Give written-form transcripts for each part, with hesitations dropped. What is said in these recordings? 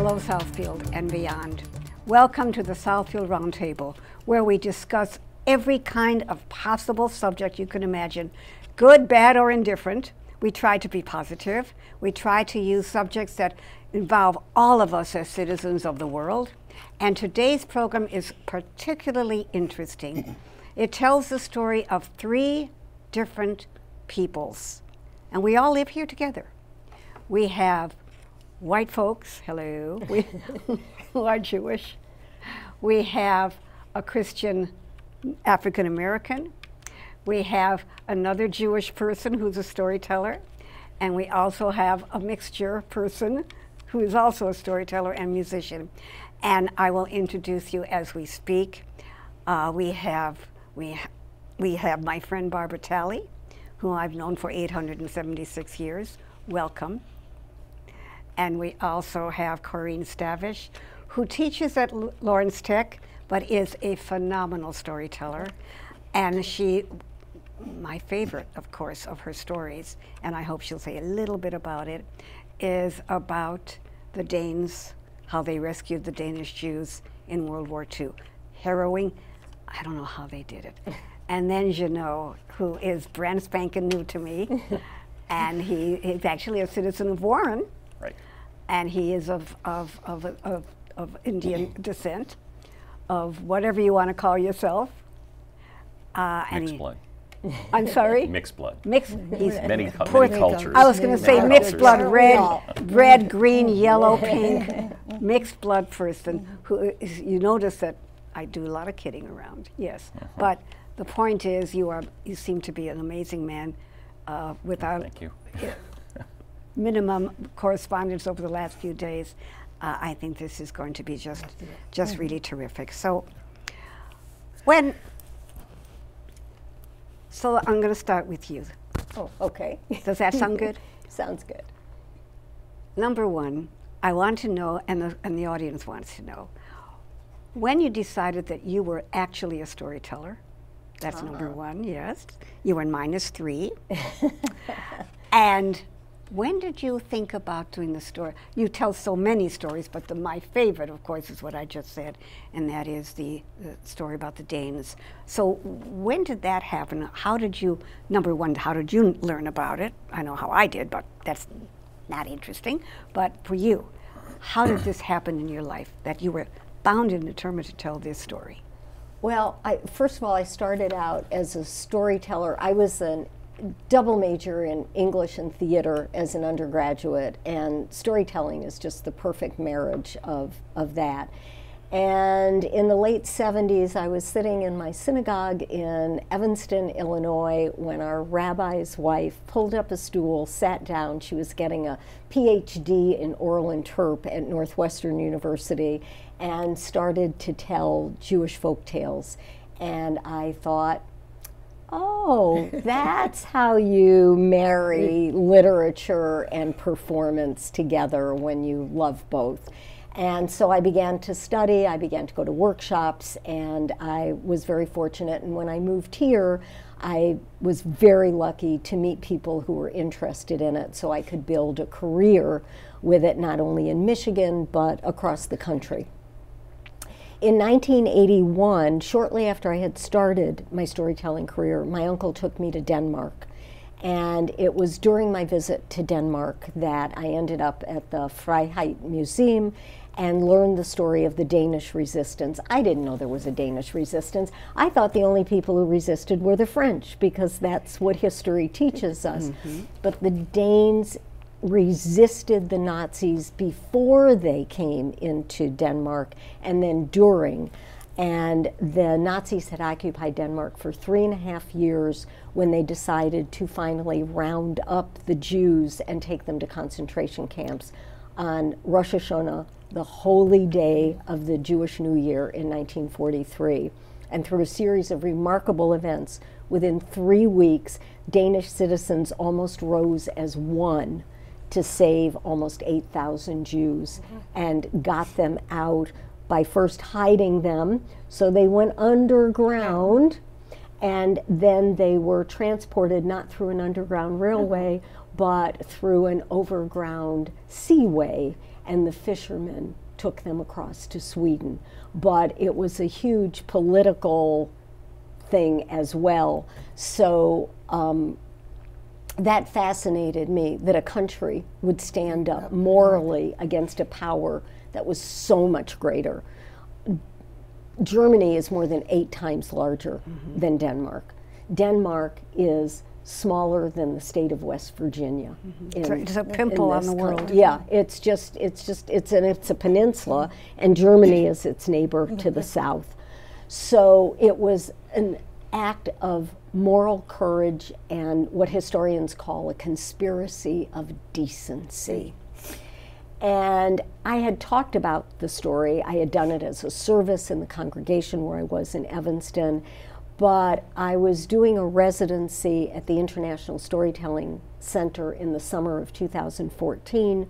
Hello, Southfield and beyond. Welcome to the Southfield Roundtable, where we discuss every kind of possible subject you can imagine, good, bad, or indifferent. We try to be positive. We try to use subjects that involve all of us as citizens of the world. And today's program is particularly interesting. It tells the story of three different peoples, and we all live here together. We have white folks, hello, who are Jewish. We have a Christian African American. We have another Jewish person who's a storyteller. And we also have a mixture person who is also a storyteller and musician. And I will introduce you as we speak. We have my friend Barbara Talley, who I've known for 876 years. Welcome. And we also have Corinne Stavish, who teaches at Lawrence Tech, but is a phenomenal storyteller. And she, my favorite, of course, of her stories, and I hope she'll say a little bit about it, is about the Danes, how they rescued the Danish Jews in World War II. Harrowing. I don't know how they did it. And then Jeannot, who is brand spanking new to me, and he's actually a citizen of Warren. Right. And he is of Indian descent, of whatever you want to call yourself. Mixed blood. I'm sorry? Mixed blood. Mixed. He's many cultures. I was going to say mixed cultures. blood, red, green, yellow, pink, mixed blood person. Who is, you notice that I do a lot of kidding around. Yes, but the point is, you seem to be an amazing man, without. Thank you. Minimum correspondence over the last few days. I think this is going to be just really terrific. So I'm going to start with you. Oh, okay. Does that sound good? Sounds good. Number one, I want to know, and the audience wants to know, when you decided that you were actually a storyteller. That's number one, yes. You were in -3. And when did you think about doing the story? You tell so many stories, but my favorite, of course, is what I just said, and that is the story about the Danes. So when did that happen? How did you, number one, how did you learn about it? I know how I did, but that's not interesting. But for you, how did this happen in your life, that you were bound and determined to tell this story? Well, first of all, I started out as a storyteller. I was a double major in English and theater as an undergraduate, and storytelling is just the perfect marriage of that. And in the late 70s, I was sitting in my synagogue in Evanston, Illinois, when our rabbi's wife pulled up a stool, sat down. She was getting a PhD in oral interp at Northwestern University, and started to tell Jewish folk tales. And I thought, oh, that's how you marry literature and performance together, when you love both. And so I began to study, I began to go to workshops, and I was very fortunate. And when I moved here, I was very lucky to meet people who were interested in it, so I could build a career with it, not only in Michigan, but across the country. In 1981, shortly after I had started my storytelling career, my uncle took me to Denmark. And it was during my visit to Denmark that I ended up at the Friheit Museum and learned the story of the Danish resistance. I didn't know there was a Danish resistance. I thought the only people who resisted were the French, because that's what history teaches us. But the Danes resisted the Nazis before they came into Denmark, and then during. And the Nazis had occupied Denmark for 3.5 years when they decided to finally round up the Jews and take them to concentration camps on Rosh Hashanah, the holy day of the Jewish New Year in 1943. And through a series of remarkable events, within 3 weeks, Danish citizens almost rose as one to save almost 8,000 Jews and got them out by first hiding them. So they went underground, and then they were transported not through an underground railway, but through an overground seaway. and the fishermen took them across to Sweden. But it was a huge political thing as well. So that fascinated me, that a country would stand up morally against a power that was so much greater. Germany is more than 8 times larger than Denmark. Denmark is smaller than the state of West Virginia. It's a pimple on the world. Yeah, it's a peninsula, and Germany is its neighbor to the south. So it was an act of moral courage and what historians call a conspiracy of decency. And I had talked about the story. I had done it as a service in the congregation where I was in Evanston, but I was doing a residency at the International Storytelling Center in the summer of 2014,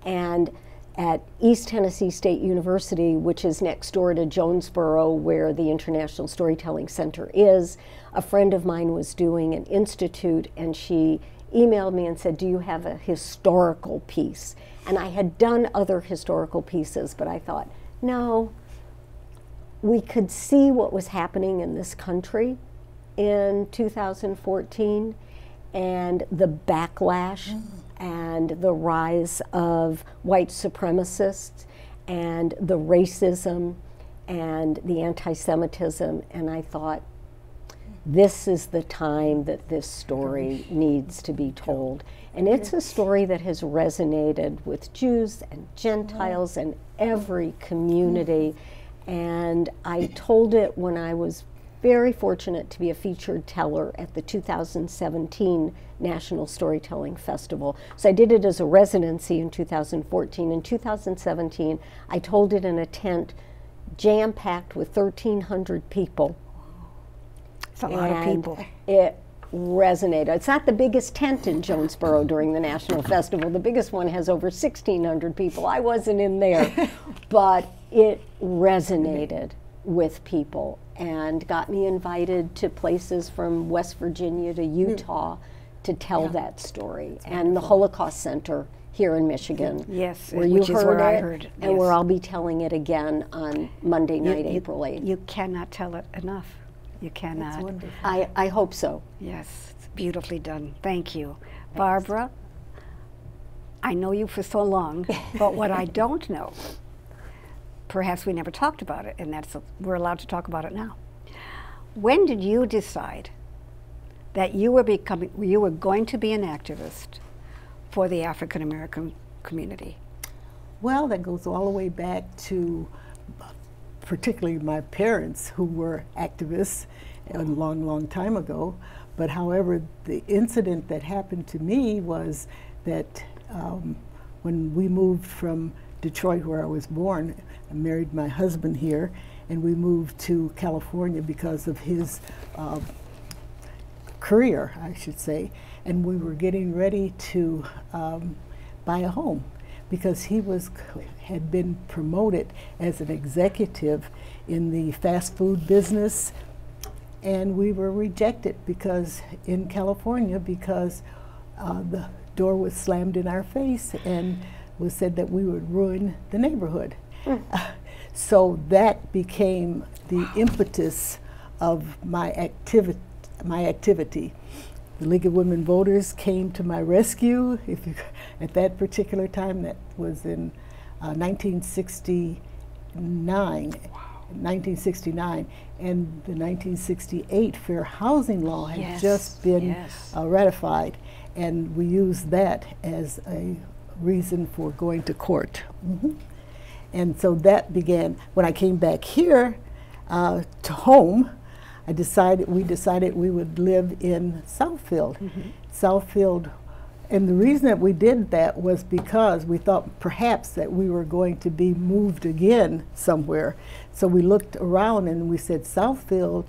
and at East Tennessee State University, which is next door to Jonesboro, where the International Storytelling Center is, a friend of mine was doing an institute, and she emailed me and said, "Do you have a historical piece?" And I had done other historical pieces, but I thought, no, we could see what was happening in this country in 2014 and the backlash and the rise of white supremacists and the racism and the anti-Semitism, and I thought, this is the time that this story needs to be told. And it's a story that has resonated with Jews and Gentiles and every community. And I told it when I was very fortunate to be a featured teller at the 2017 National Storytelling Festival. So I did it as a residency in 2014. In 2017, I told it in a tent jam-packed with 1,300 people. It's a lot of people. It resonated. It's not the biggest tent in Jonesboro during the National Festival. The biggest one has over 1,600 people. I wasn't in there, but it resonated with people and got me invited to places from West Virginia to Utah to tell that story. And the Holocaust Center here in Michigan, yes, where which you is where I heard heard, it, and where I'll be telling it again on Monday night, April 8th. You cannot tell it enough. You cannot. That's wonderful. I hope so. Yes, it's beautifully done. Thank you. Barbara, I know you for so long, but what I don't know, perhaps we never talked about it, and we're allowed to talk about it now. When did you decide that you were going to be an activist for the African American community? Well, that goes all the way back to particularly my parents, who were activists a long, long time ago. But however, the incident that happened to me was that when we moved from Detroit, where I was born, I married my husband here, and we moved to California because of his career, I should say, and we were getting ready to buy a home, because he had been promoted as an executive in the fast food business, and we were rejected in California because the door was slammed in our face and was said that we would ruin the neighborhood. So that became the impetus of my activity. The League of Women Voters came to my rescue. At that particular time, that was in 1969. 1969, and the 1968 Fair Housing Law had just been ratified, and we used that as a reason for going to court. And so that began. When I came back here to home, we decided we would live in Southfield. Southfield, and the reason that we did that was because we thought perhaps that we were going to be moved again somewhere. So we looked around and we said, Southfield,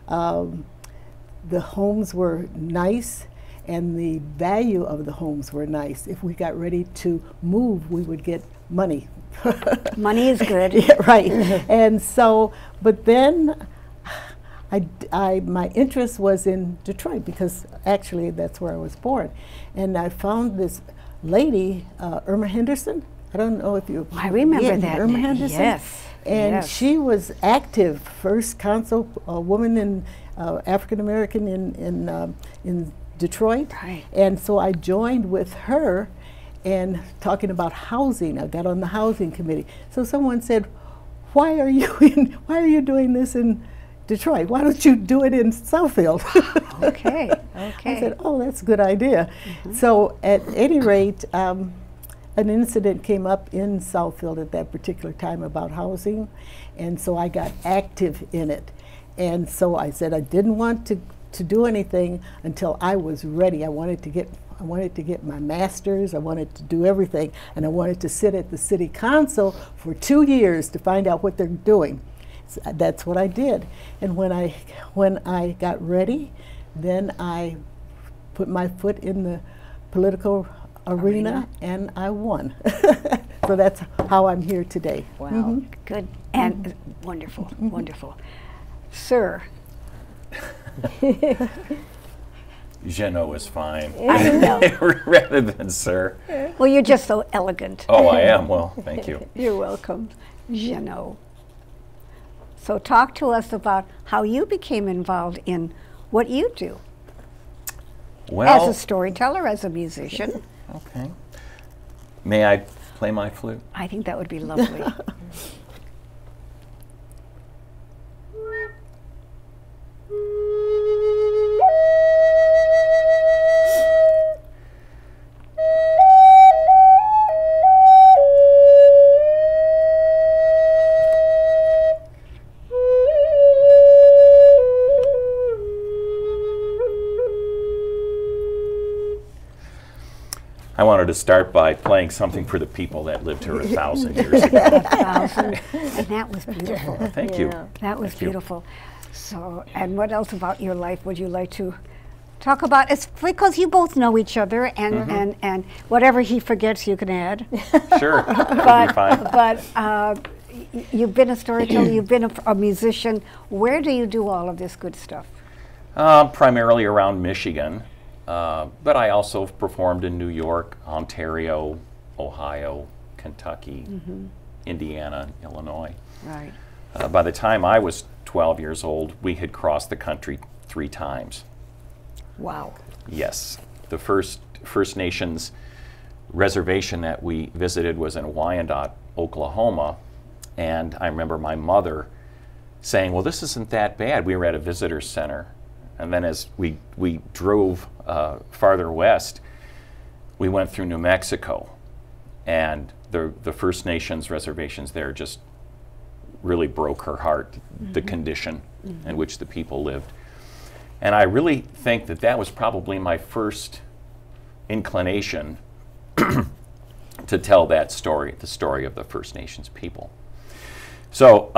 the homes were nice and the value of the homes were nice. If we got ready to move, we would get money. Money is good. Yeah, right. And so, but then my interest was in Detroit, because actually that's where I was born. And I found this lady, Irma Henderson, I don't know if you. I remember that. Irma Henderson. Yes. And she was active, first consul, a woman in African American in Detroit. Right. And so I joined with her and talking about housing. I got on the housing committee. So someone said, why are you doing this in Detroit? Why don't you do it in Southfield? Okay. I said, oh, that's a good idea. So at any rate, an incident came up in Southfield at that particular time about housing, and so I got active in it. And so I said I didn't want to do anything until I was ready. I wanted to get my master's, I wanted to do everything, and I wanted to sit at the city council for 2 years to find out what they're doing. So that's what I did. And when I got ready, then I put my foot in the political arena, and I won. So that's how I'm here today. Wow, good and wonderful, wonderful. Sir. Jeannot is fine. I know. Rather than sir. Well, you're just so elegant. Oh, I am. Well, thank you. You're welcome. Jeannot. So talk to us about how you became involved in what you do. Well, as a storyteller, as a musician. Okay. May I play my flute? I think that would be lovely. I wanted to start by playing something for the people that lived here 1,000 years ago. 1,000, and that was beautiful. Thank you. That was Thank you. beautiful. So, and what else about your life would you like to talk about? It's because you both know each other, and and whatever he forgets, you can add. Sure, that'd be fine. But you've been a storyteller, you've been a musician. Where do you do all of this good stuff? Primarily around Michigan. But I also performed in New York, Ontario, Ohio, Kentucky, Indiana, Illinois. Right. By the time I was 12 years old, we had crossed the country 3 times. Wow. Yes. The first First Nations reservation that we visited was in Wyandotte, Oklahoma. And I remember my mother saying, well, this isn't that bad. We were at a visitor center. And then as we drove farther west, we went through New Mexico. And the First Nations reservations there just really broke her heart, the condition in which the people lived. And I really think that that was probably my first inclination to tell that story, the story of the First Nations people. So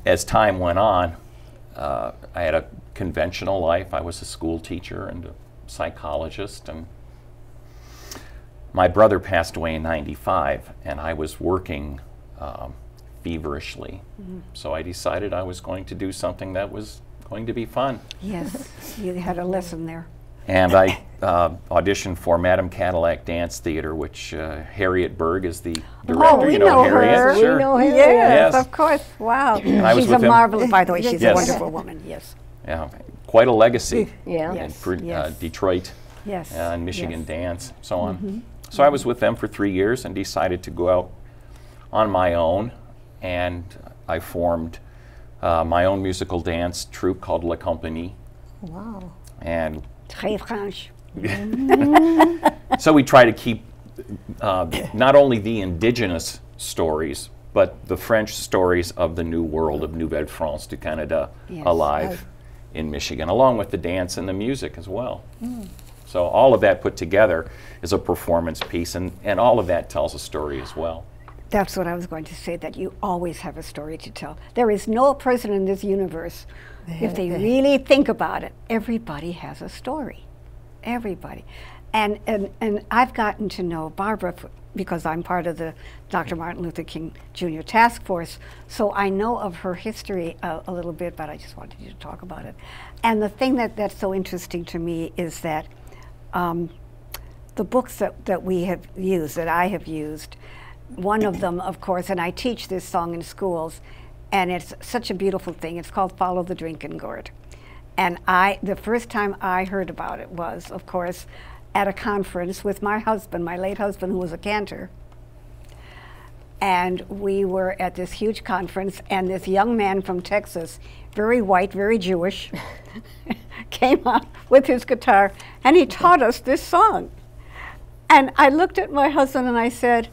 as time went on, I had a conventional life. I was a school teacher and a psychologist, and my brother passed away in '95, and I was working feverishly. So I decided I was going to do something that was going to be fun. Yes, you had a lesson there. And I auditioned for Madame Cadillac Dance Theater, which Harriet Berg is the director. Oh, we know Harriet? her. Sure. We know Harriet. Yes, Yes. of course. Wow. And I was She's a with him. marvelous, by the way, she's a Yes. wonderful woman. Yes. Yeah, quite a legacy. Yeah. Yes. In Yes. Detroit, Yes. and Michigan Yes. Dance, so on. So I was with them for 3 years and decided to go out on my own, and I formed my own musical dance troupe called La Compagnie. Wow. And Très franche. so we try to keep not only the indigenous stories, but the French stories of the New World, of Nouvelle-France to Canada, Yes. alive in Michigan, along with the dance and the music as well. So all of that put together is a performance piece, and all of that tells a story as well. That's what I was going to say, that you always have a story to tell. There is no person in this universe, if they really think about it, everybody has a story. Everybody. And I've gotten to know Barbara because I'm part of the Dr. Martin Luther King Jr. Task Force, so I know of her history a little bit, but I just wanted you to talk about it. And the thing that's so interesting to me is that the books that we have used, that I have used, one of them, of course, and I teach this song in schools, and it's such a beautiful thing. It's called Follow the Drinking Gourd. And the first time I heard about it was, of course, at a conference with my husband, my late husband, who was a cantor. And we were at this huge conference, and this young man from Texas, very white, very Jewish, came out with his guitar, and he taught us this song. And I looked at my husband and I said,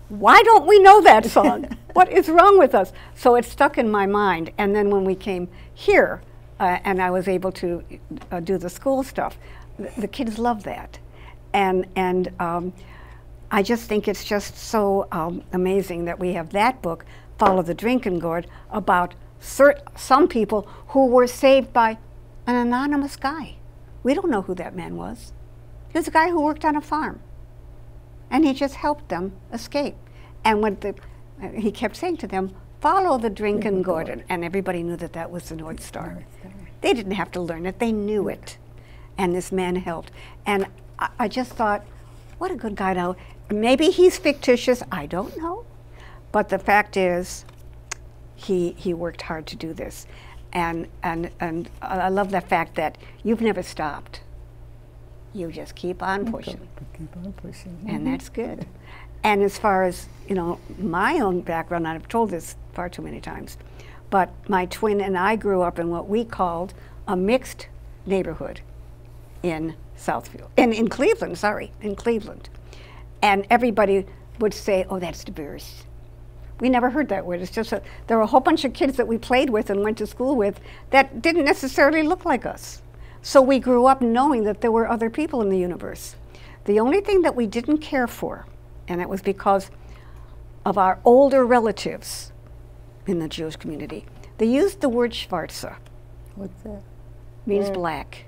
why don't we know that song? What is wrong with us? So it stuck in my mind. And then when we came here, and I was able to do the school stuff, the kids love that. And I just think it's just so amazing that we have that book, Follow the Drinking Gourd, about some people who were saved by an anonymous guy. We don't know who that man was. He was a guy who worked on a farm. And he just helped them escape. And when he kept saying to them, follow the drinking gourd. And everybody knew that that was the North Star. They didn't have to learn it. They knew it. And this man helped. And I just thought, what a good guy. Now, maybe he's fictitious. I don't know. But the fact is, he worked hard to do this. And I love the fact that you've never stopped. You just keep on pushing. Keep on pushing. And that's good. And as far as, my own background, I've told this far too many times, but my twin and I grew up in what we called a mixed neighborhood in Southfield, in Cleveland, in Cleveland. And everybody would say, oh, that's diverse. We never heard that word. It's just there were a whole bunch of kids that we played with and went to school with that didn't necessarily look like us. So we grew up knowing that there were other people in the universe. The only thing that we didn't care for, and it was because of our older relatives in the Jewish community, they used the word Schwarze. What's that? Means black.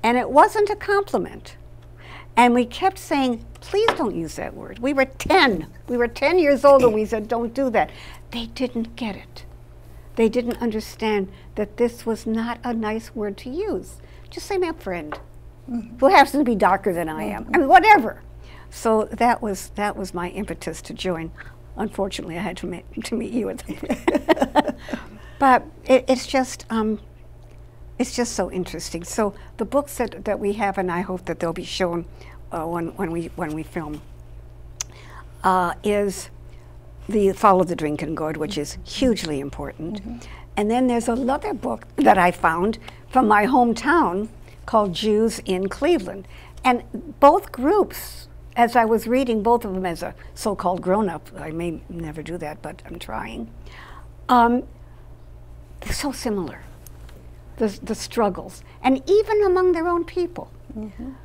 And it wasn't a compliment. And we kept saying, please don't use that word. We were 10. We were 10 years old and we said, don't do that. They didn't get it. They didn't understand that this was not a nice word to use. Just say my friend, who happens to be darker than I am. I mean, whatever. So that was my impetus to join. Unfortunately, I had to meet you at the But it's just so interesting. So the books that we have, and I hope that they'll be shown when we film, is the Follow the Drinking Gourd, which is hugely important. And then there's another book that I found from my hometown called Jews in Cleveland. And both groups, as I was reading both of them as a so-called grown-up, I may never do that, but I'm trying, they're so similar, the struggles. And even among their own people,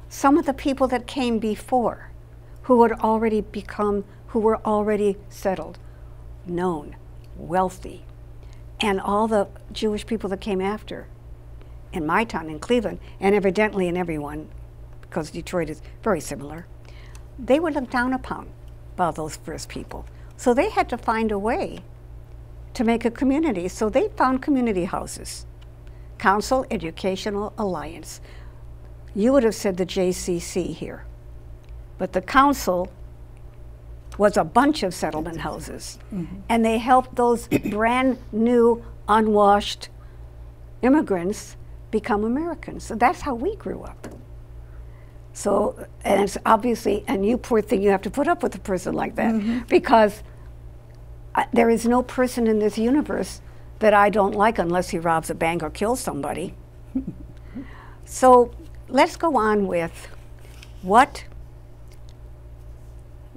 some of the people that came before, who had already who were already settled, known, wealthy, and all the Jewish people that came after in my town, in Cleveland, and evidently in everyone, because Detroit is very similar, they were looked down upon by those first people. So they had to find a way to make a community. So they found community houses, Council Educational Alliance. You would have said the JCC here, but the council was a bunch of settlement houses. And they helped those brand new, unwashed immigrants become Americans. So that's how we grew up. So, and it's obviously, and you poor thing, you have to put up with a person like that, because there is no person in this universe that I don't like unless he robs a bank or kills somebody. So let's go on with what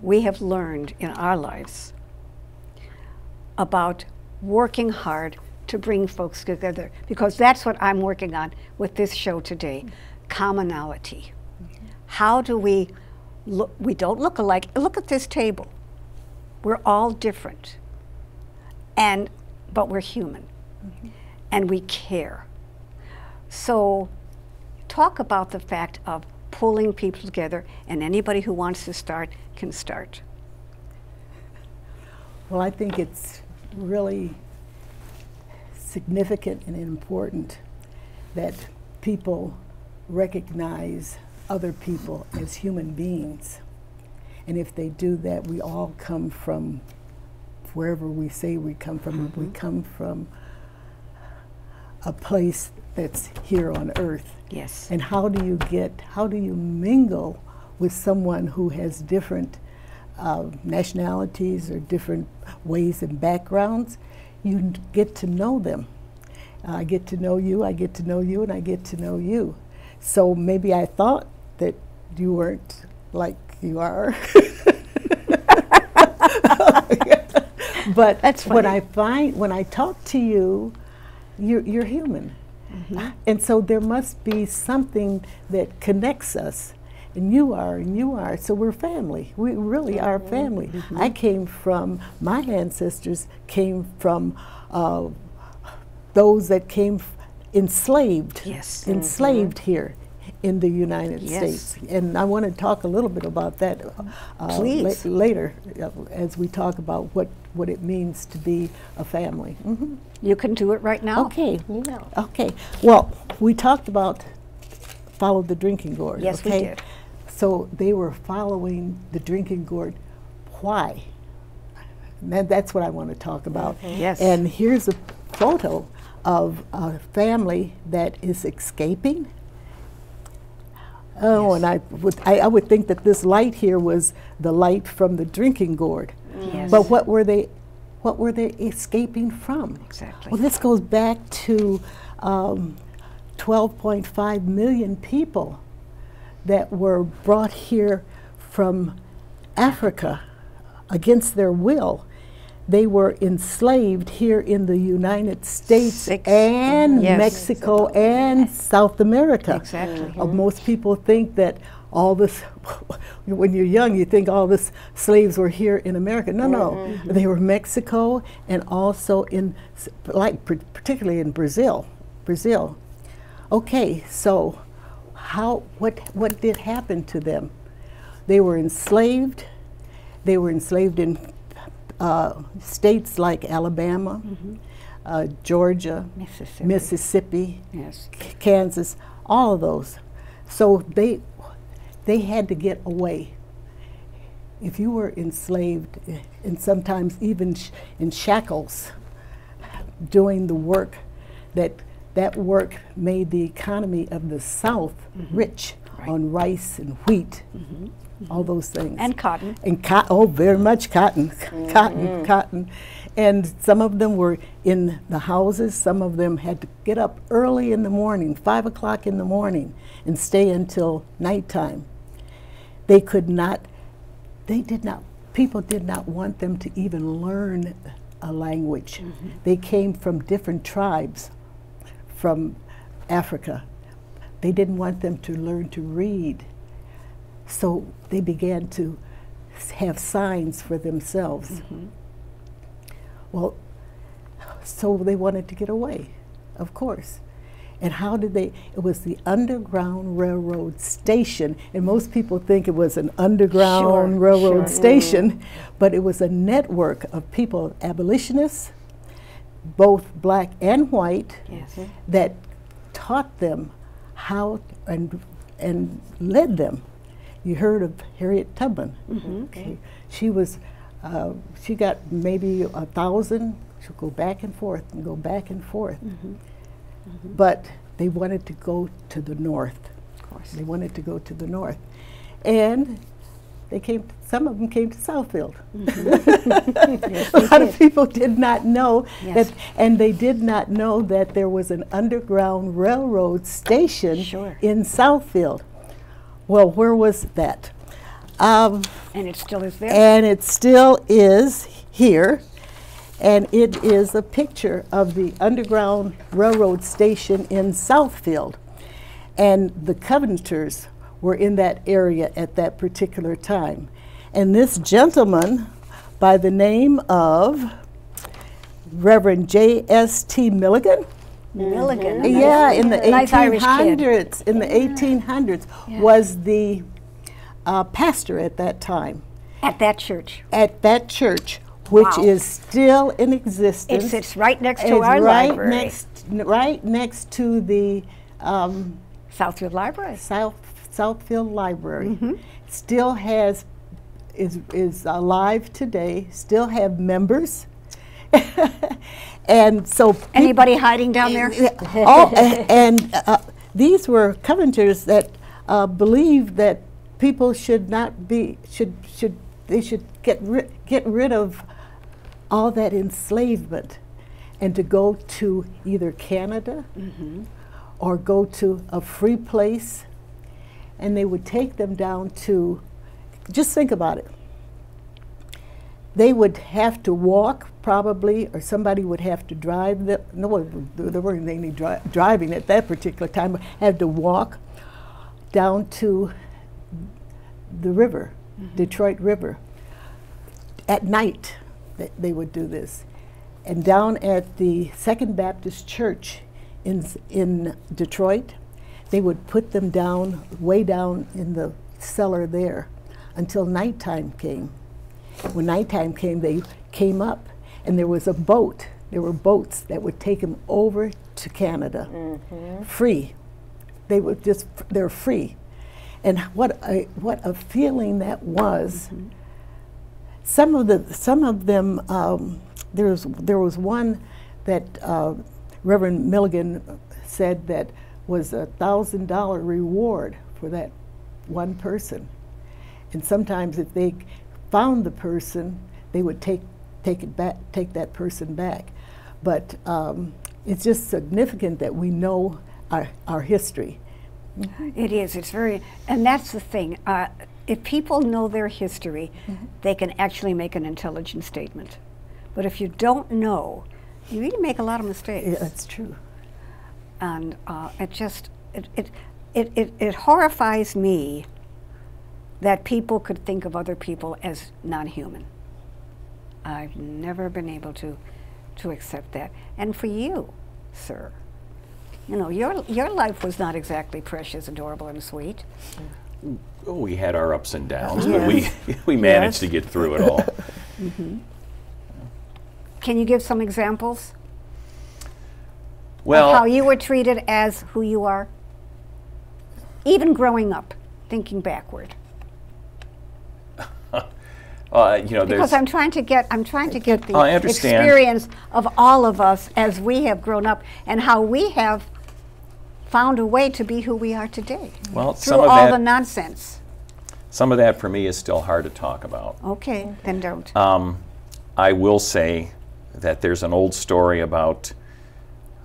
we have learned in our lives about working hard to bring folks together, because that's what I'm working on with this show today, commonality. How do we don't look alike. Look at this table. We're all different, but we're human, and we care. So talk about the fact of pulling people together, and anybody who wants to start can start. Well, I think it's really significant and important that people recognize other people as human beings And if they do that, we all come from wherever we say we come from. We come from a place that's here on earth. Yes. And how do you mingle with someone who has different nationalities or different ways and backgrounds? You get to know them. I get to know you, I get to know you, and I get to know you. So maybe I thought that you weren't like you are. But that's what I find when I talk to you, you're human. And so there must be something that connects us. And you are. So we're family. We really are family. I came from, my ancestors came from those that came enslaved. Yes. Enslaved here in the United States. And I want to talk a little bit about that later as we talk about what it means to be a family. You can do it right now. Okay. Okay. Well, we talked about follow the drinking gourd. Yes, okay? we did. So they were following the drinking gourd. Why? And that's what I want to talk about. Yes. And here's a photo of a family that is escaping. Oh, and I would think that this light here was the light from the drinking gourd. Yes. But what were they escaping from? Exactly. Well, this goes back to 12.5 million people that were brought here from Africa against their will. They were enslaved here in the United States and Mexico and South America. Exactly. Most people think that all this, when you're young, you think all this slaves were here in America. No, they were Mexico and also in, particularly in Brazil. Okay, so what did happen to them? They were enslaved. They were enslaved in states like Alabama, Georgia, Mississippi, Kansas, all of those. So they had to get away. If you were enslaved, and sometimes even in shackles, doing the work, that work made the economy of the South rich on rice and wheat, all those things. And cotton. And very much cotton, cotton. And some of them were in the houses. Some of them had to get up early in the morning, 5 o'clock in the morning, and stay until nighttime. People did not want them to even learn a language. They came from different tribes from Africa. They didn't want them to learn to read. So they began to have signs for themselves. Well, so they wanted to get away, of course. And how did they? It was the Underground Railroad Station, and most people think it was an underground railroad station, but it was a network of people, abolitionists, both black and white, that taught them how and led them. You heard of Harriet Tubman. Okay. She got maybe 1,000. She'll go back and forth and go back and forth. But they wanted to go to the north. Of course. They wanted to go to the north. And some of them came to Southfield. A lot of people did not know that, and they did not know that there was an underground railroad station in Southfield. Well, where was that? And it still is there? And it still is here. And it is a picture of the Underground Railroad Station in Southfield. And the Covenanters were in that area at that particular time. And this gentleman, by the name of Reverend J.S.T. Milligan, in the 1800s, was the pastor at that time. At that church? At that church, which is still in existence. It sits right next to our library. Right next to the Southfield Library. Southfield Library. Still has is alive today, still have members. And so anybody hiding down there? These were Covenanters that believed that people should not be they should get rid of all that enslavement and to go to either Canada or go to a free place, and they would take them down to, just think about it, they would have to walk probably, or somebody would have to drive them. No, there weren't any driving at that particular time, but had to walk down to the river, Detroit River. At night, they would do this. And down at the Second Baptist Church in Detroit, they would put them down, way down in the cellar there, until nighttime came. When nighttime came, they came up, and there was a boat. There were boats that would take them over to Canada, free. They're free. And what a feeling that was. Some of them, there was one that Reverend Milligan said that was a $1,000 reward for that one person. And sometimes if they found the person, they would take that person back. But it's just significant that we know our history. It is. It's very, and that's the thing. If people know their history, they can actually make an intelligent statement. But if you don't know, you really make a lot of mistakes. Yeah, that's true. And it horrifies me that people could think of other people as non-human. I've never been able to accept that. And for you, sir, you know, your life was not exactly precious, adorable, and sweet. Oh, we had our ups and downs, but we managed to get through it all. Can you give some examples? Well, of how you were treated as who you are, even growing up, thinking backward. You know, because I'm trying to get the experience of all of us as we have grown up and how we have found a way to be who we are today. Well, through all the nonsense. Some of that for me is still hard to talk about. Okay, then don't. I will say that there's an old story about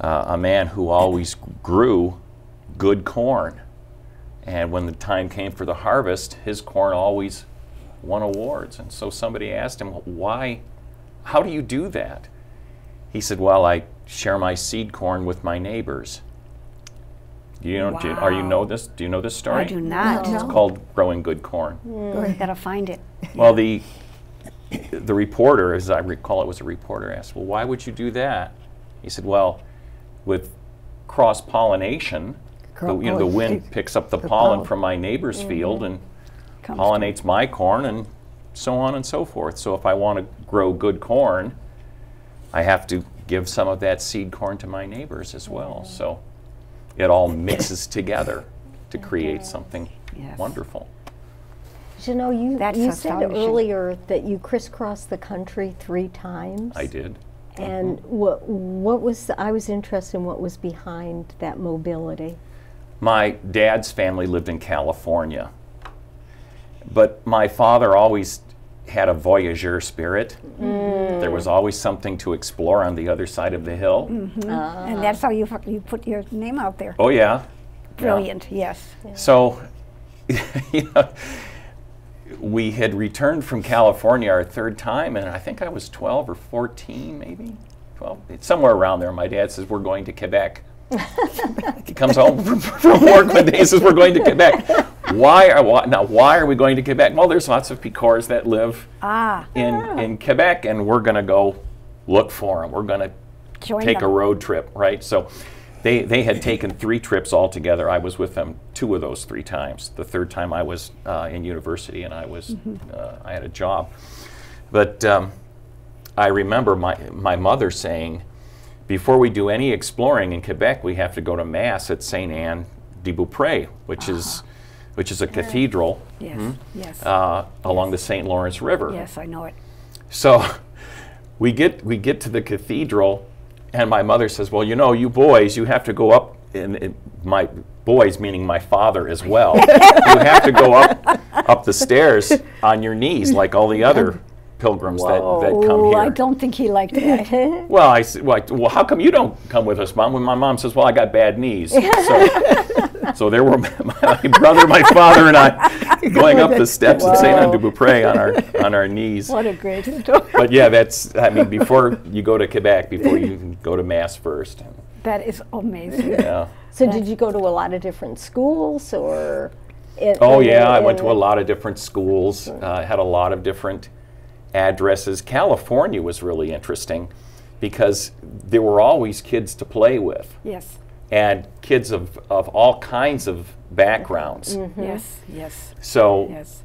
a man who always grew good corn, and when the time came for the harvest, his corn always won awards. And so somebody asked him, why, how do you do that? He said, well, I share my seed corn with my neighbors. Do you know this story? I do not. It's called growing good corn. Go ahead, gotta find it. Well, the reporter, as I recall it was a reporter, asked, well, why would you do that? He said, well, with cross-pollination, the wind picks up the pollen from my neighbor's field and pollinates my corn, and so on and so forth. So if I want to grow good corn, I have to give some of that seed corn to my neighbors as well. So it all mixes together to create something wonderful. You know, you said earlier that you crisscrossed the country 3 times. I did. And what was, I was interested in what was behind that mobility. My dad's family lived in California, but my father always had a voyageur spirit. There was always something to explore on the other side of the hill. And that's how you put your name out there. Oh yeah. Brilliant, yes. So, you know, we had returned from California our 3rd time, and I think I was 12 or 14, maybe 12, somewhere around there. My dad says, we're going to Quebec. He comes home from work one day and says, we're going to Quebec. Why are we going to Quebec? Well, there's lots of Picors that live in Quebec, and we're going to go look for them. We're going to take a road trip, right? So they had taken 3 trips altogether. I was with them 2 of those 3 times. The 3rd time I was in university, and I was I had a job. But I remember my mother saying, before we do any exploring in Quebec, we have to go to Mass at St. Anne de Beaupré, which is which is a cathedral Yes, yes. along the St. Lawrence River. Yes, I know it. So we get to the cathedral, and my mother says, well, you know, you boys, you have to go up, and my boys, meaning my father as well, you have to go up the stairs on your knees like all the other pilgrims that come Oh, here. I don't think he liked that. Well, I said, well, how come you don't come with us, Mom? When my mom says, well, I got bad knees. So there were my brother, my father, and I going up the steps of St. Andrew-Beaupré on our knees. What a great story. But yeah, I mean, before you go to Quebec, before you go to Mass first. That is amazing. Yeah. So did you go to a lot of different schools, or? I went to a lot of different schools. Had a lot of different addresses. California was really interesting because there were always kids to play with. Yes. And kids of all kinds of backgrounds. Mm-hmm. Yes, yes. So, Yes.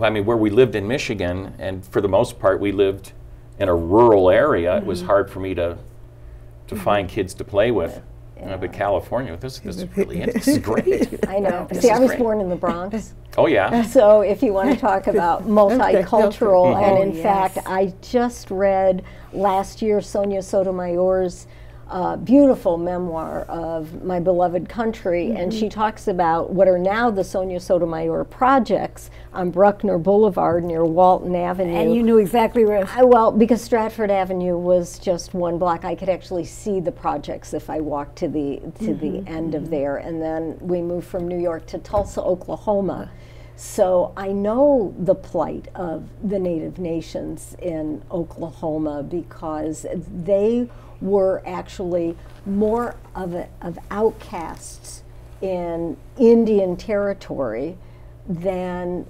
I mean, where we lived in Michigan, and for the most part we lived in a rural area, it was hard for me to find kids to play with. But California, this is really this is great. I know. This See, I is was great. born in the Bronx. Oh yeah. So if you want to talk about multicultural, and in fact, I just read last year Sonia Sotomayor's beautiful memoir of My Beloved Country, and she talks about what are now the Sonia Sotomayor projects on Bruckner Boulevard near Walton Avenue. And you knew exactly where. Well, because Stratford Avenue was just one block, I could actually see the projects if I walked to the end of there. And then we moved from New York to Tulsa, Oklahoma. So I know the plight of the Native nations in Oklahoma because they were actually more of outcasts in Indian territory than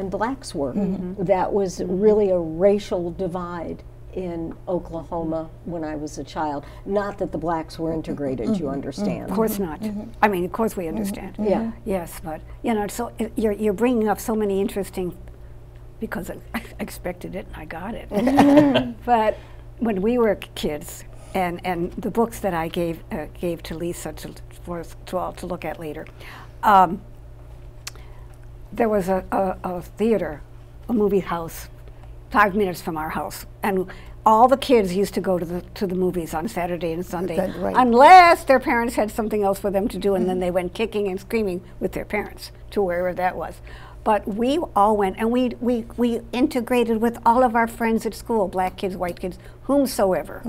blacks were. That was really a racial divide in Oklahoma when I was a child. Not that the blacks were integrated, you understand. Of course not. I mean, of course we understand. Yeah. Yes, but you know, so you're bringing up so many interesting, because I expected it and I got it. But when we were kids, and the books that I gave to Lisa for us to all to look at later, there was a theater, a movie house, 5 minutes from our house, and all the kids used to go to the movies on Saturday and Sunday, Right. unless their parents had something else for them to do, and then they went kicking and screaming with their parents to wherever that was. But we all went, and we integrated with all of our friends at school, black kids, white kids, whomsoever.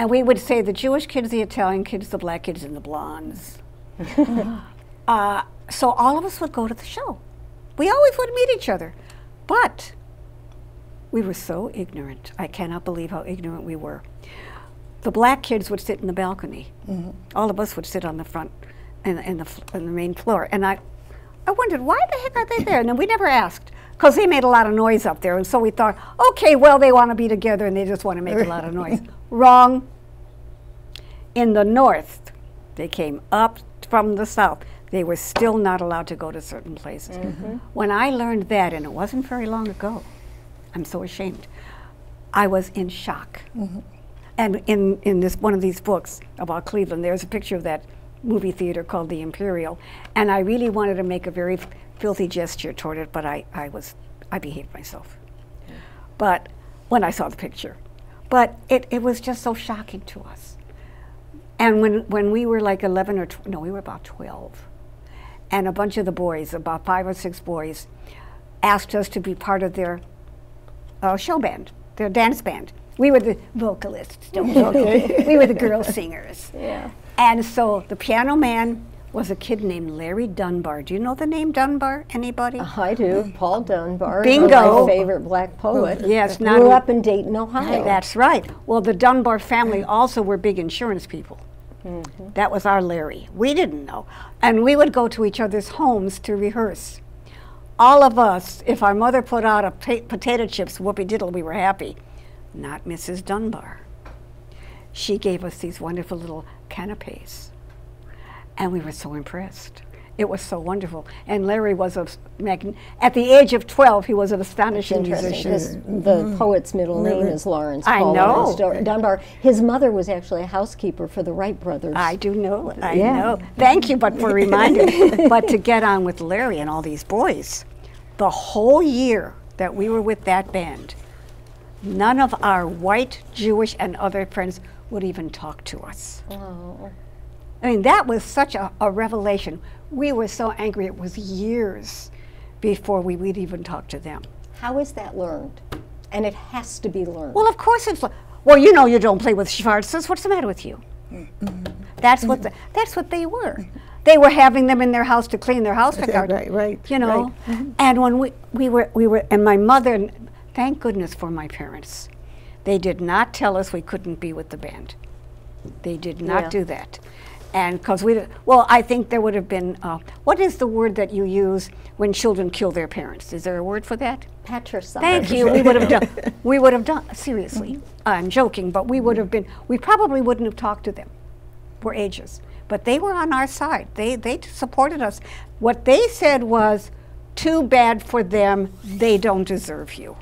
And we would say the Jewish kids, the Italian kids, the black kids, and the blondes. So all of us would go to the show. We always would meet each other. But we were so ignorant. I cannot believe how ignorant we were. The black kids would sit in the balcony. All of us would sit on the front, in the main floor. And I wondered, why the heck are they there? And then we never asked, because they made a lot of noise up there. And so we thought, okay, well, they want to be together and they just want to make a lot of noise. Wrong. In the north, they came up from the south. They were still not allowed to go to certain places. When I learned that, and it wasn't very long ago, I'm so ashamed, I was in shock. And in this one of these books about Cleveland, there's a picture of that movie theater called the Imperial, and I really wanted to make a very filthy gesture toward it, but I behaved myself. But when I saw the picture, but it was just so shocking to us. And when we were like 11 or no, we were about 12, and a bunch of the boys, about 5 or 6 boys, asked us to be part of their show band, their dance band. We were the vocalists, don't we? We were the girl singers. Yeah. And so the piano man was a kid named Larry Dunbar. Do you know the name Dunbar? Anybody? I do. Paul Dunbar. Bingo. My favorite black poet. Yes, Grew up in Dayton, Ohio. That's right. Well, the Dunbar family also were big insurance people. That was our Larry. We didn't know. And we would go to each other's homes to rehearse. All of us, if our mother put out a potato chips, whoopie diddle, we were happy. Not Mrs. Dunbar. She gave us these wonderful little canapes. And we were so impressed. It was so wonderful. And Larry was at the age of 12, he was an astonishing musician. The poet's middle name is Lawrence Paul Dunbar. His mother was actually a housekeeper for the Wright brothers. I do know. I know. Thank you, but for reminding. But to get on with Larry and all these boys, the whole year that we were with that band, none of our white, Jewish, and other friends would even talk to us. Oh. I mean, that was such a revelation. We were so angry. It was years before we would even talk to them. How is that learned? And it has to be learned. Well, of course it's. Well, you know, you don't play with Schwarzes. What's the matter with you? That's what they were. They were having them in their house to clean their house. Right. You know, and when we were, and my mother, and thank goodness for my parents, they did not tell us we couldn't be with the band. They did not do that. And because I think there would have been, what is the word that you use when children kill their parents? Is there a word for that? Patricide. Thank you. We would have done, seriously, I'm joking, but we probably wouldn't have talked to them for ages. But they were on our side. They supported us. What they said was, too bad for them, they don't deserve you.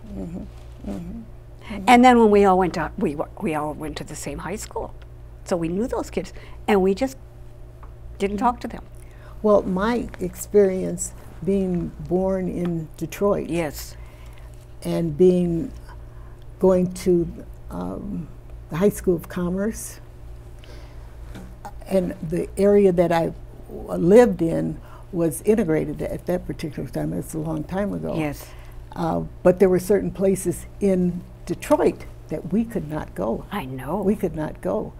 And then when we all went out, we all went to the same high school. So we knew those kids, and we just didn't talk to them. Well, my experience being born in Detroit, and going to the High School of Commerce, and the area that I lived in was integrated at that particular time. It's a long time ago. Yes. But there were certain places in Detroit that we could not go. I know. We could not go.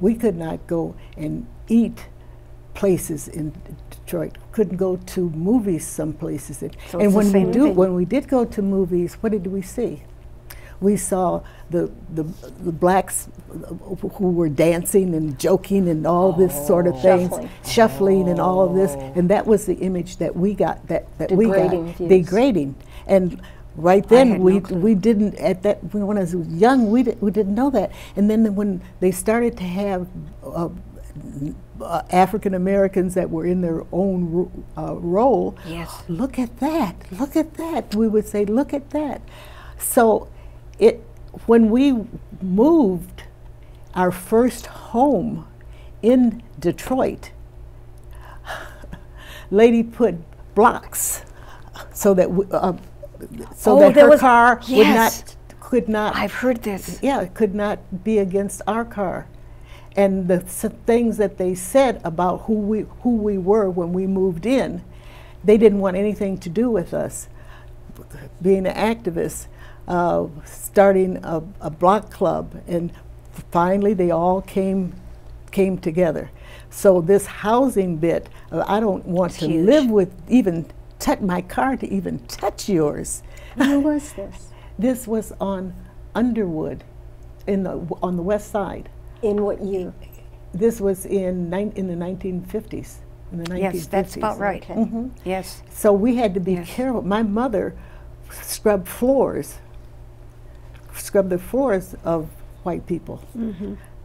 We could not go and eat places in Detroit. Couldn't go to movies some places. And when we did go to movies, what did we see? We saw the blacks who were dancing and joking and all this sort of things, shuffling and all of this, and that was the image that we got. Degrading. And right then, we didn't, when I was young, we didn't know that. And then when they started to have African Americans that were in their own role, look at that. We would say, look at that. So when we moved our first home in Detroit, lady put blocks so that her car could not. I've heard this. Yeah, could not be against our car, and the things that they said about who we were when we moved in, they didn't want anything to do with us. Being an activist, starting a block club, and finally they all came together. So this housing bit, I don't want to live with even. My car to even touch yours. Where was this? This was on Underwood, on the west side. In what year? This was in the 1950s. In the 1950s. Yes, that's about right. Okay. Yes. So we had to be careful. My mother scrubbed the floors of white people.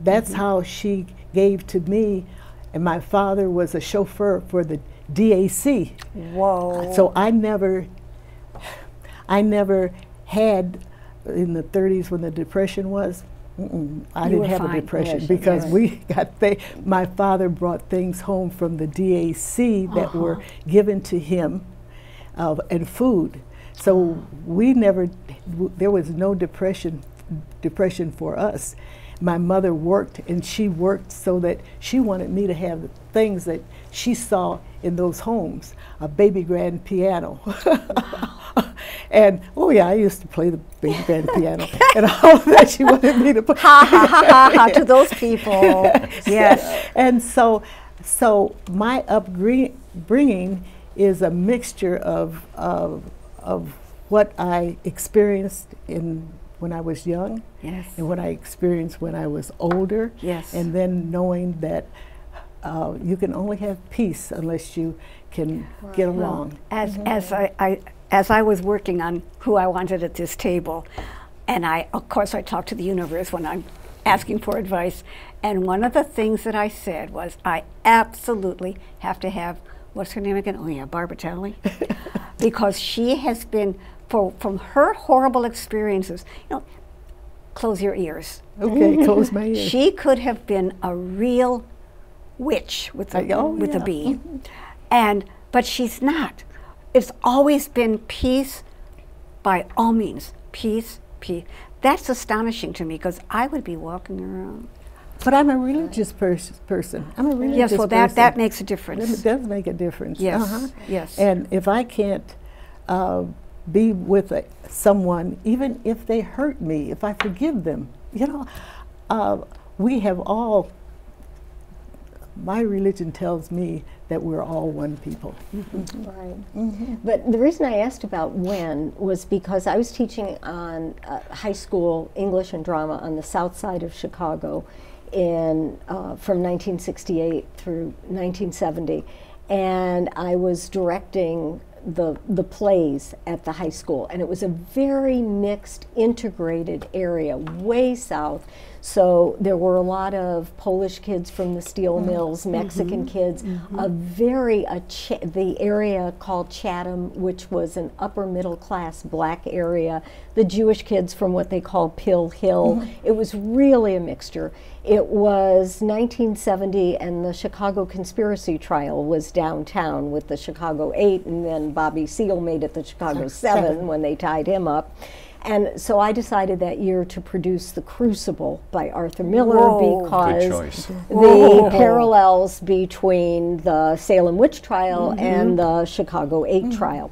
That's how she gave to me, and my father was a chauffeur for the DAC. Whoa. So I never had, in the 30s when the Depression was, I didn't have a depression because my father brought things home from the DAC that were given to him, and food. So there was no depression for us. My mother worked, and she worked so that she wanted me to have the things that she saw in those homes, a baby grand piano. And, I used to play the baby grand piano. And all of that she wanted me to play. To those people. Yes. And so my upbringing is a mixture of what I experienced when I was young, and what I experienced when I was older, and then knowing that you can only have peace unless you can get along. As I was working on who I wanted at this table, and of course I talked to the universe when I'm asking for advice, and one of the things that I said was I absolutely have to have what's her name again? Oh yeah, Barbara Talley. Because she has been, from her horrible experiences, you know, close your ears. Okay, close my ears. She could have been a real witch with a B. But she's not. It's always been peace by all means. Peace, peace. That's astonishing to me because I would be walking around. But I'm a religious person. I'm a religious yes, well, person. that makes a difference. It does make a difference. Yes, yes. And if I can't be with someone, even if they hurt me, if I forgive them, you know, we have all, my religion tells me that we're all one people. Mm-hmm. Right. But the reason I asked about when was because I was teaching on high school English and drama on the south side of Chicago from 1968 through 1970, and I was directing the plays at the high school, and it was a very mixed, integrated area, way south. So there were a lot of Polish kids from the steel mills, Mexican kids, the area called Chatham, which was an upper middle class black area, the Jewish kids from what they call Pill Hill. It was really a mixture. It was 1970, and the Chicago conspiracy trial was downtown with the Chicago 8, and then Bobby Seale made it the Chicago 7 when they tied him up. And so I decided that year to produce The Crucible by Arthur Miller because the parallels between the Salem witch trial and the Chicago 8 trial.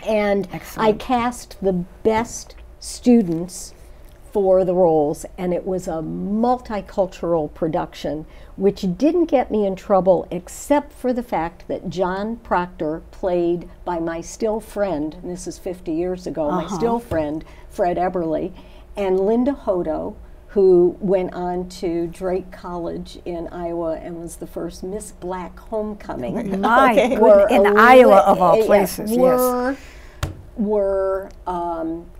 And I cast the best students for the roles, and it was a multicultural production, which didn't get me in trouble except for the fact that John Proctor, played by my still friend, and this is 50 years ago, my still friend, Fred Eberly, and Linda Hodo, who went on to Drake College in Iowa and was the first Miss Black Homecoming. In Iowa, of all places, yes. Were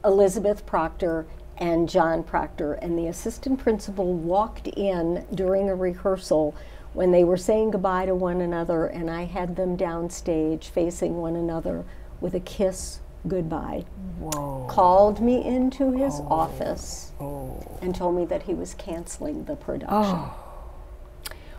Elizabeth Proctor and John Proctor, and the assistant principal walked in during a rehearsal when they were saying goodbye to one another, and I had them downstage facing one another with a kiss goodbye. Whoa. Called me into his office and told me that he was canceling the production.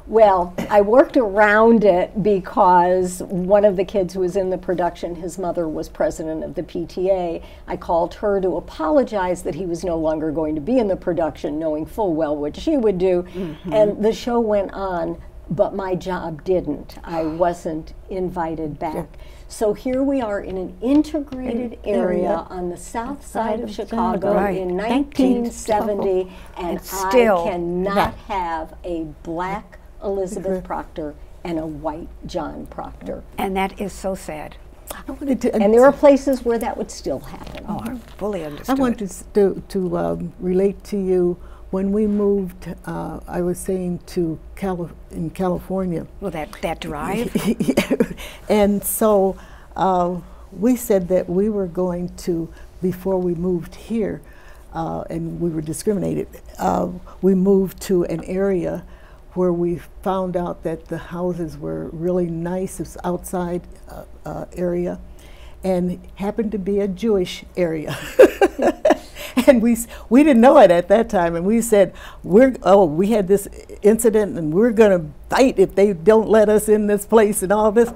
Well, I worked around it because one of the kids who was in the production, his mother was president of the PTA. I called her to apologize that he was no longer going to be in the production, knowing full well what she would do. And the show went on, but my job didn't. I wasn't invited back. So here we are in an integrated area on the south side of Chicago in 1970, and still I cannot have a black Elizabeth Proctor and a white John Proctor. And that is so sad. And there are places where that would still happen. Oh, I fully understand. I want to relate to you when we moved, I was saying, to in California. Well, that drive? And so we said that we were going to, before we moved here, and we were discriminated, we moved to an area where we found out that the houses were really nice, it's outside area, and happened to be a Jewish area. And we didn't know it at that time, and we said, we had this incident, and we're going to fight if they don't let us in this place and all this.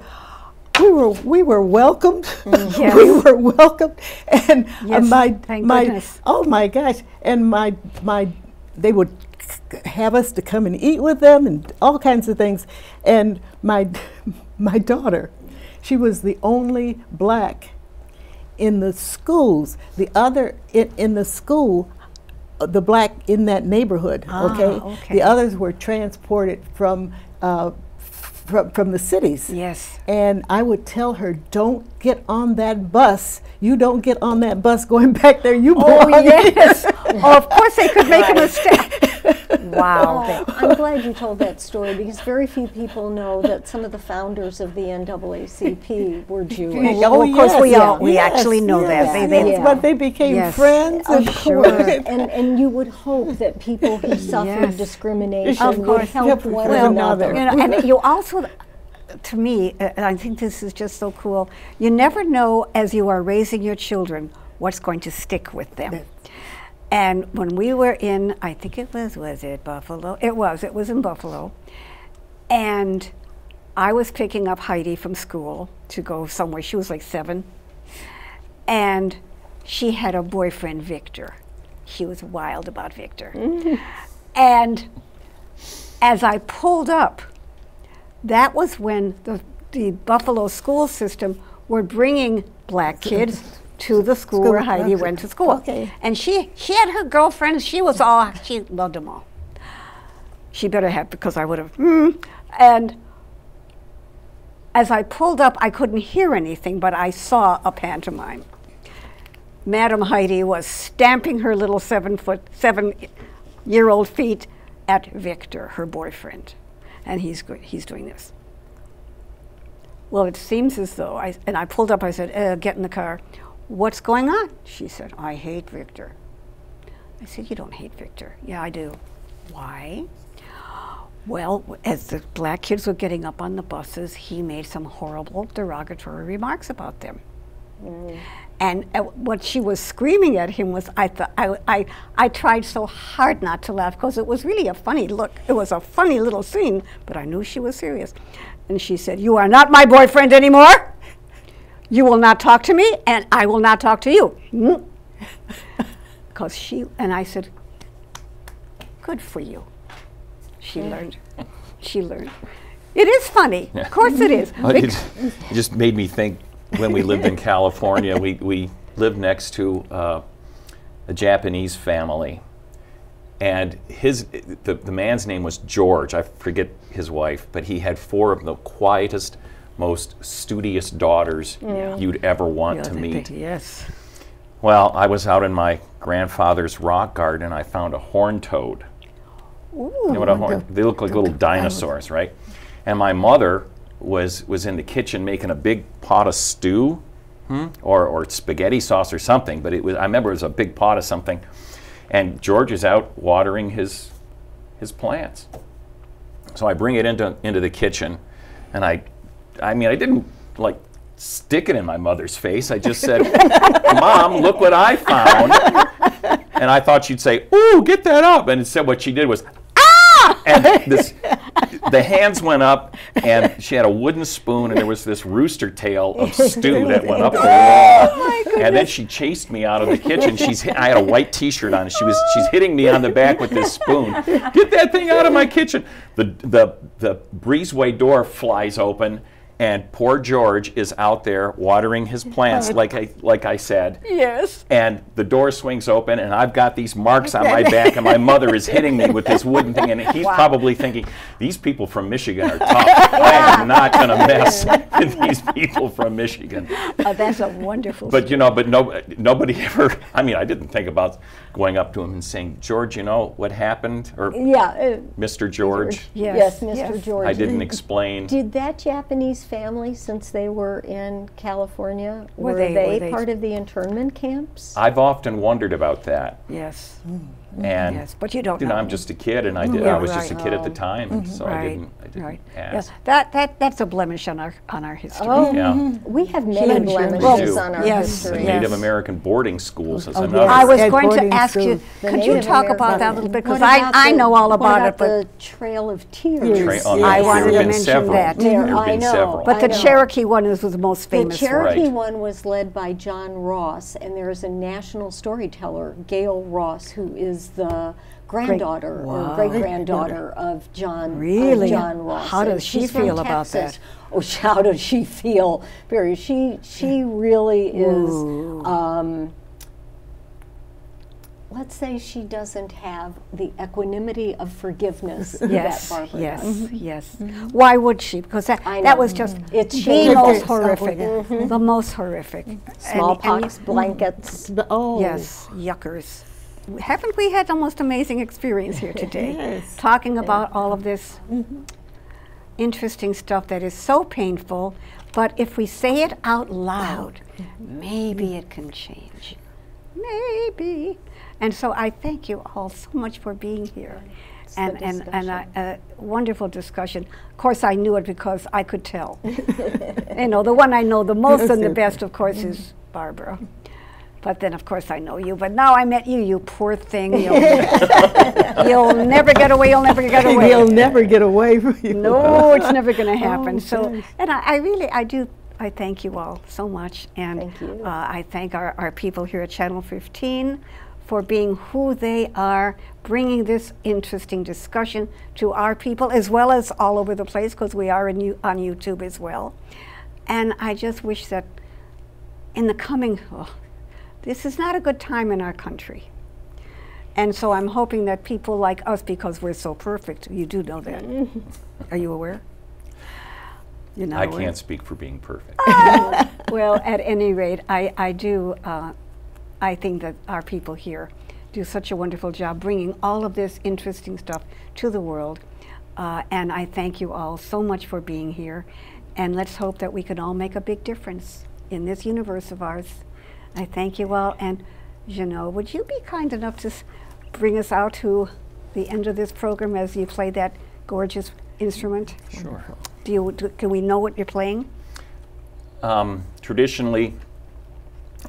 We were welcomed. Yes. We were welcomed, and thank goodness. Oh my gosh, and they would have us to come and eat with them and all kinds of things. And my daughter, she was the only black in the schools. The other in the school, the black in that neighborhood. Okay? The others were transported from the cities. Yes. And I would tell her, don't get on that bus. You don't get on that bus going back there. You belong yes. Of course they could make a mistake. Wow. I'm glad you told that story because very few people know that some of the founders of the NAACP were Jewish. Of course we actually know that. But they became friends. Of course. And you would hope that people who suffered discrimination would help one another. And you also, to me, and I think this is just so cool, you never know as you are raising your children what's going to stick with them. And when we were in, I think it was it Buffalo? It was in Buffalo. And I was picking up Heidi from school to go somewhere. She was like 7. And she had a boyfriend, Victor. She was wild about Victor. And as I pulled up, that was when the Buffalo school system were bringing black kids to the school where Heidi went to school. Okay. And she had her girlfriends. She loved them all. She better have, because I would have. And as I pulled up, I couldn't hear anything, but I saw a pantomime. Madam Heidi was stamping her little 7-year-old feet at Victor, her boyfriend. And he's doing this. Well, it seems as though, I pulled up, I said, get in the car. What's going on? She said, I hate Victor. I said, you don't hate Victor. Yeah, I do. Why? Well, as the black kids were getting up on the buses, he made some horrible derogatory remarks about them. And what she was screaming at him was, I tried so hard not to laugh because it was really a funny look. It was a funny little scene, but I knew she was serious. And she said, you are not my boyfriend anymore. You will not talk to me, and I will not talk to you. Because and I said, good for you. She learned. She learned. It is funny. Of course it is. It just made me think, when we lived in California, we lived next to a Japanese family. And the man's name was George. I forget his wife, but he had 4 of the quietest, most studious daughters you'd ever want to meet. Yes. Well, I was out in my grandfather's rock garden. I found a horned toad. Ooh, you know what they look like little dinosaurs, right? And my mother was in the kitchen making a big pot of stew, or spaghetti sauce or something. But I remember it was a big pot of something. And George is out watering his plants. So I bring it into the kitchen, and I didn't like stick it in my mother's face. I just said, Mom, look what I found. And I thought she'd say, ooh, get that up. And instead what she did was, ah! And the hands went up, and she had a wooden spoon, and there was this rooster tail of stew that went up the wall. And then she chased me out of the kitchen. I had a white T-shirt on, and she's hitting me on the back with this spoon. Get that thing out of my kitchen. The breezeway door flies open, and poor George is out there watering his plants, like I said. Yes. And the door swings open, and I've got these marks on my back, and my mother is hitting me with this wooden thing, and he's probably thinking, these people from Michigan are tough. I am not going to mess with these people from Michigan. That's a wonderful story. But nobody ever, I didn't think about going up to him and saying, George, you know what happened? Or Mr. George. Yes, Mr. George. I didn't explain. Did that Japanese family, since they were in California, were they part of the internment camps? I've often wondered about that. Yes. And yes, but you don't know. I'm just a kid, and I was just a kid at the time, and so I didn't ask. Yeah, that's a blemish on our history. Oh, yeah. We have many blemishes on our history. The Native American boarding schools is another. I was going to ask you, could you talk about that a little bit, because I know all about it. But the Trail of Tears. I wanted to mention that. I know. But the Cherokee one was the most famous. The Cherokee one was led by John Ross, and there is a national storyteller, Gail Ross, who is the granddaughter or great-granddaughter of John Ross. How does she feel about that? Oh, how does she feel? Barry, she really is, let's say she doesn't have the equanimity of forgiveness that Barbara does. Yes. Why would she? Because that was just the most horrific. The most horrific. Smallpox blankets. Yes, yuckers. Haven't we had the most amazing experience here today? Talking about all of this interesting stuff that is so painful, but if we say it out loud, maybe it can change. Maybe. And so I thank you all so much for being here. and a wonderful discussion. Of course, I knew it because I could tell. You know, the one I know the most and the best, of course, is Barbara. But then, of course, I know you. But now I met you, you poor thing. You'll never get away. You'll never get away. You'll never get away from you. No, it's never going to happen. Oh, so, gosh. and I really, I thank you all so much. And Thank you. I thank our people here at Channel 15 for being who they are, bringing this interesting discussion to our people, as well as all over the place, because we are on YouTube as well. And I just wish that in the coming, this is not a good time in our country. And so I'm hoping that people like us, because we're so perfect, you do know that. Are you aware? You're not I aware? can't speak for being perfect. Well, at any rate, I do, I think that our people here do such a wonderful job bringing all of this interesting stuff to the world. And I thank you all so much for being here. And let's hope that we can all make a big difference in this universe of ours. I thank you all. And Jeannot, would you be kind enough to bring us out to the end of this program as you play that gorgeous instrument? Sure. Can we know what you're playing? Traditionally,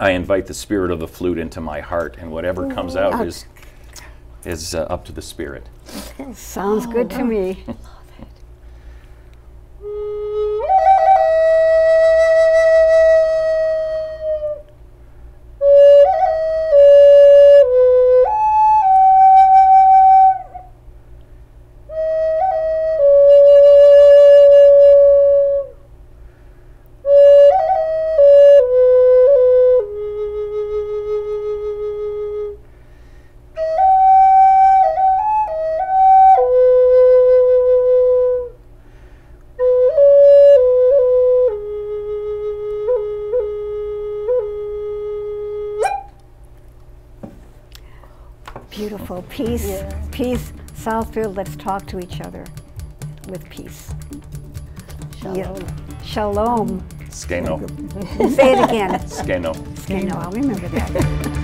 I invite the spirit of the flute into my heart, and whatever comes out is up to the spirit. Sounds good to me. Beautiful. Peace. Yeah. Peace. Southfield, let's talk to each other with peace. Shalom. Yeah. Shalom. Skeno. Say it again. Skeno. Skeno. I'll remember that.